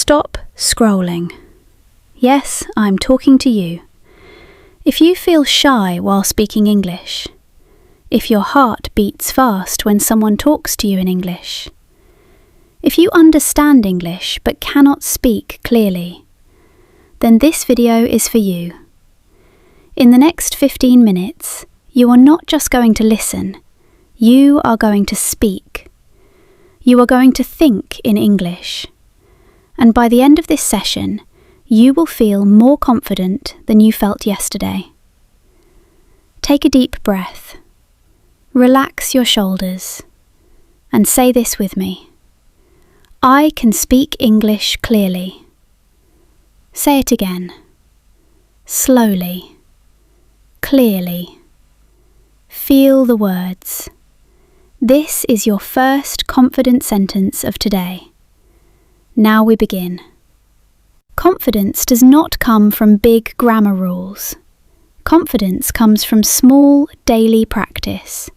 Stop scrolling. Yes, I'm talking to you. If you feel shy while speaking English, if your heart beats fast when someone talks to you in English, if you understand English but cannot speak clearly, then this video is for you. In the next 15 minutes, you are not just going to listen, you are going to speak. You are going to think in English. And by the end of this session, you will feel more confident than you felt yesterday. Take a deep breath. Relax your shoulders. And say this with me. I can speak English clearly. Say it again. Slowly. Clearly. Feel the words. This is your first confident sentence of today. Now we begin. Confidence does not come from big grammar rules. Confidence comes from small daily practice.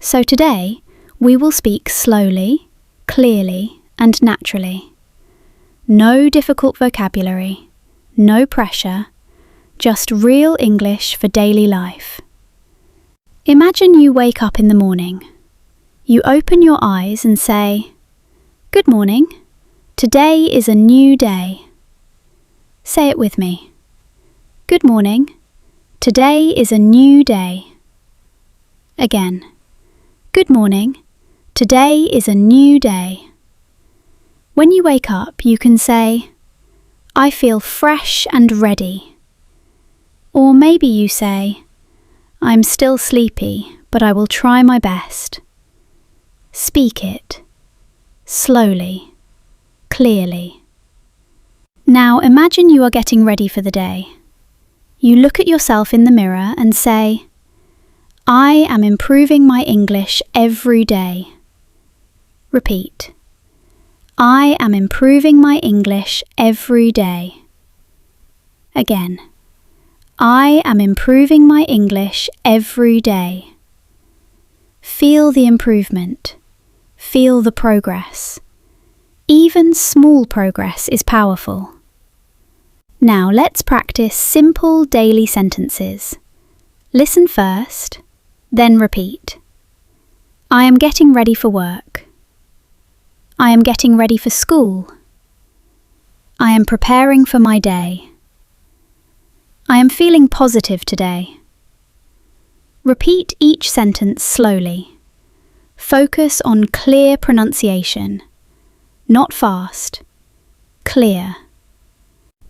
So today, we will speak slowly, clearly, and naturally. No difficult vocabulary, no pressure, just real English for daily life. Imagine you wake up in the morning. You open your eyes and say, "Good morning. Today is a new day." Say it with me. Good morning. Today is a new day. Again. Good morning. Today is a new day. When you wake up, you can say, "I feel fresh and ready." Or maybe you say, "I'm still sleepy, but I will try my best." Speak it. Slowly. Clearly. Now imagine you are getting ready for the day. You look at yourself in the mirror and say, "I am improving my English every day." Repeat. I am improving my English every day. Again. I am improving my English every day. Feel the improvement. Feel the progress. Even small progress is powerful. Now let's practice simple daily sentences. Listen first, then repeat. I am getting ready for work. I am getting ready for school. I am preparing for my day. I am feeling positive today. Repeat each sentence slowly. Focus on clear pronunciation. Not fast. Clear.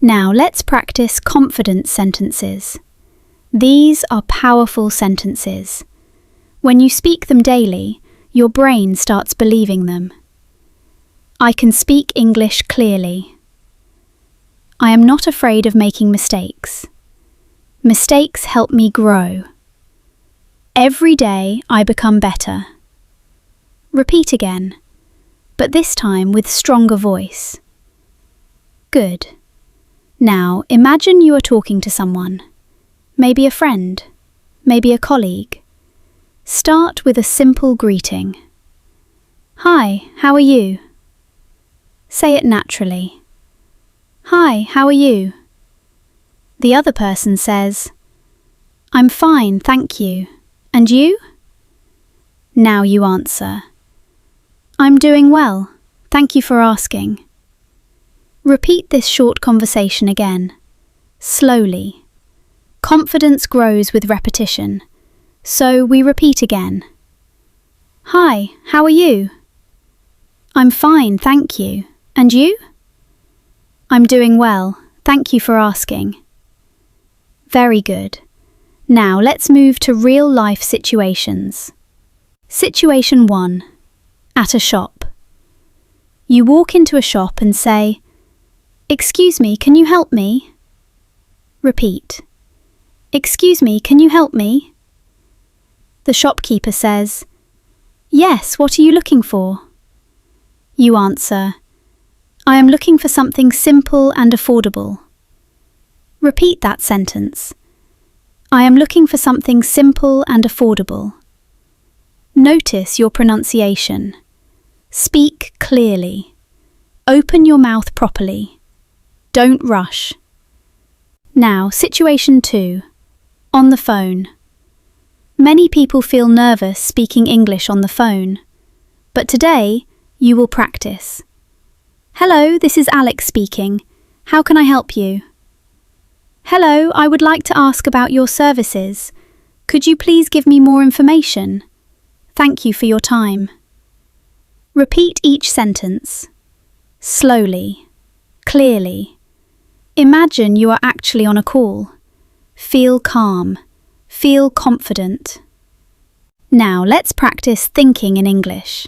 Now let's practice confidence sentences. These are powerful sentences. When you speak them daily, your brain starts believing them. I can speak English clearly. I am not afraid of making mistakes. Mistakes help me grow. Every day I become better. Repeat again, but this time with stronger voice. Good. Now imagine you are talking to someone, maybe a friend, maybe a colleague. Start with a simple greeting. Hi, how are you? Say it naturally. Hi, how are you? The other person says, I'm fine, thank you. And you? Now you answer, I'm doing well, thank you for asking. Repeat this short conversation again, slowly. Confidence grows with repetition, so we repeat again. Hi, how are you? I'm fine, thank you. And you? I'm doing well, thank you for asking. Very good. Now let's move to real-life situations. Situation 1. At a shop. You walk into a shop and say, Excuse me, can you help me? Repeat. Excuse me, can you help me? The shopkeeper says, Yes, what are you looking for? You answer, I am looking for something simple and affordable. Repeat that sentence. I am looking for something simple and affordable. Notice your pronunciation. Speak clearly. Open your mouth properly. Don't rush. Now, situation 2. On the phone. Many people feel nervous speaking English on the phone, but today you will practice. Hello, this is Alex speaking. How can I help you? Hello, I would like to ask about your services. Could you please give me more information? Thank you for your time. Repeat each sentence. Slowly, clearly. Imagine you are actually on a call. Feel calm. Feel confident. Now let's practice thinking in English.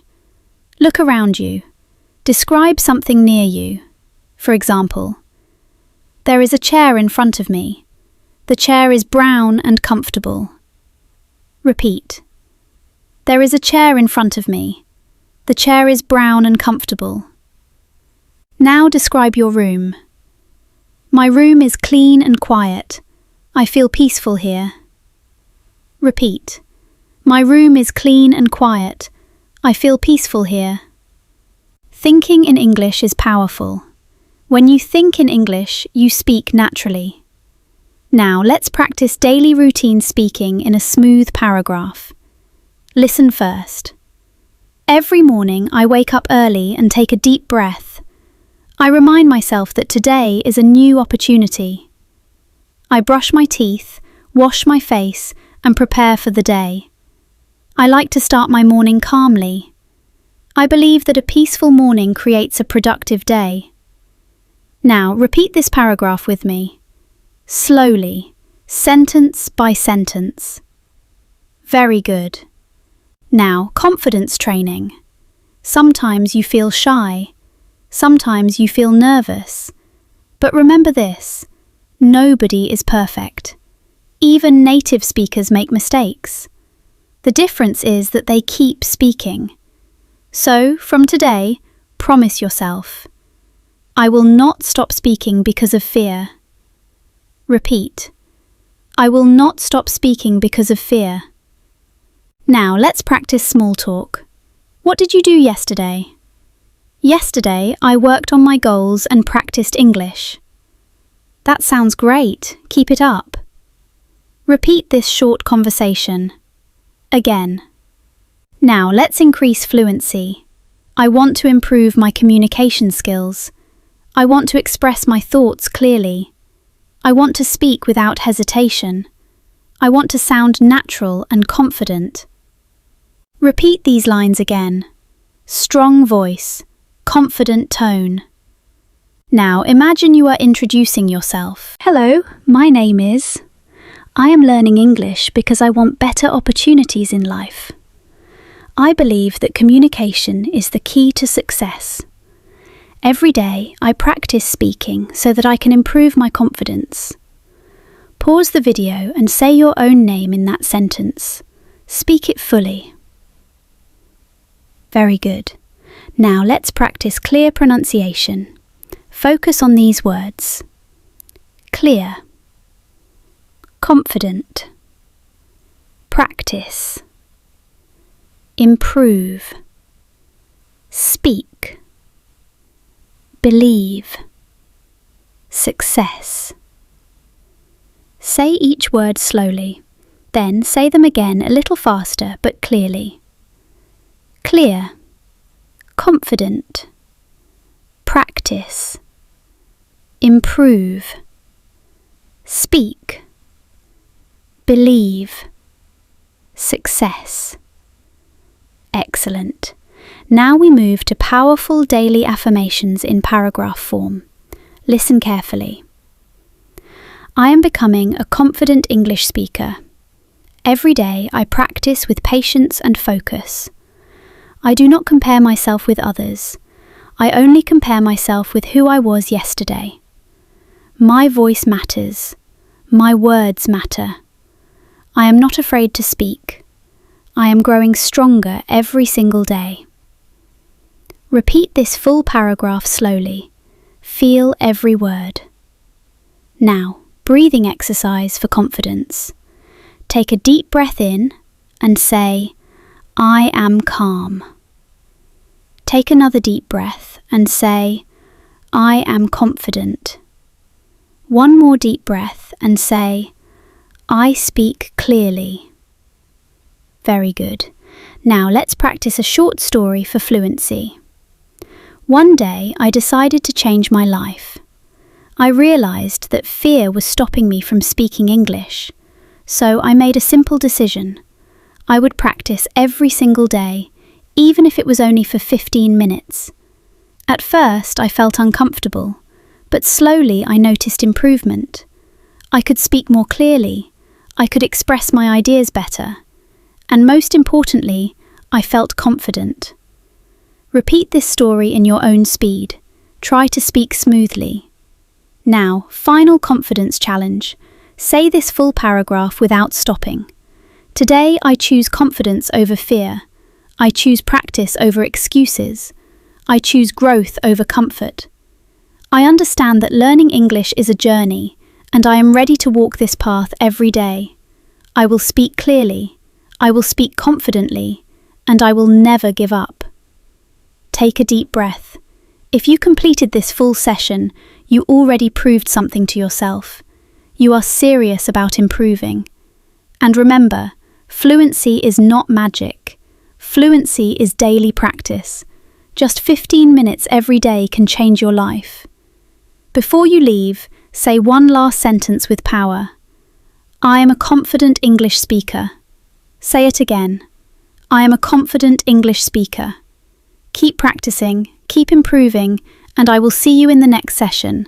Look around you. Describe something near you. For example, there is a chair in front of me. The chair is brown and comfortable. Repeat. There is a chair in front of me. The chair is brown and comfortable. Now describe your room. My room is clean and quiet. I feel peaceful here. Repeat. My room is clean and quiet. I feel peaceful here. Thinking in English is powerful. When you think in English, you speak naturally. Now let's practice daily routine speaking in a smooth paragraph. Listen first. Every morning I wake up early and take a deep breath. I remind myself that today is a new opportunity. I brush my teeth, wash my face, and prepare for the day. I like to start my morning calmly. I believe that a peaceful morning creates a productive day. Now repeat this paragraph with me. Slowly, sentence by sentence. Very good. Now, confidence training. Sometimes you feel shy. Sometimes you feel nervous. But remember this, nobody is perfect. Even native speakers make mistakes. The difference is that they keep speaking. So, from today, promise yourself, I will not stop speaking because of fear. Repeat, I will not stop speaking because of fear. Now, let's practice small talk. What did you do yesterday? Yesterday, I worked on my goals and practiced English. That sounds great. Keep it up. Repeat this short conversation. Again. Now, let's increase fluency. I want to improve my communication skills. I want to express my thoughts clearly. I want to speak without hesitation. I want to sound natural and confident. Repeat these lines again. Strong voice, confident tone. Now imagine you are introducing yourself. Hello, my name is... I am learning English because I want better opportunities in life. I believe that communication is the key to success. Every day I practice speaking so that I can improve my confidence. Pause the video and say your own name in that sentence. Speak it fully. Very good. Now let's practice clear pronunciation. Focus on these words. Clear. Confident. Practice. Improve. Speak. Believe. Success. Say each word slowly, then say them again a little faster but clearly. Clear. Confident. Practice. Improve. Speak. Believe. Success. Excellent. Now we move to powerful daily affirmations in paragraph form. Listen carefully. I am becoming a confident English speaker. Every day I practice with patience and focus. I do not compare myself with others. I only compare myself with who I was yesterday. My voice matters. My words matter. I am not afraid to speak. I am growing stronger every single day. Repeat this full paragraph slowly. Feel every word. Now, breathing exercise for confidence. Take a deep breath in and say, I am calm. Take another deep breath and say, I am confident. One more deep breath and say, I speak clearly. Very good. Now let's practice a short story for fluency. One day I decided to change my life. I realized that fear was stopping me from speaking English, so I made a simple decision. I would practice every single day, even if it was only for 15 minutes. At first I felt uncomfortable, but slowly I noticed improvement. I could speak more clearly, I could express my ideas better, and most importantly, I felt confident. Repeat this story in your own speed. Try to speak smoothly. Now, final confidence challenge. Say this full paragraph without stopping. Today I choose confidence over fear. I choose practice over excuses. I choose growth over comfort. I understand that learning English is a journey, and I am ready to walk this path every day. I will speak clearly. I will speak confidently, and I will never give up. Take a deep breath. If you completed this full session, you already proved something to yourself. You are serious about improving. And remember, fluency is not magic. Fluency is daily practice. Just 15 minutes every day can change your life. Before you leave, say one last sentence with power. I am a confident English speaker. Say it again. I am a confident English speaker. Keep practicing, keep improving, and I will see you in the next session.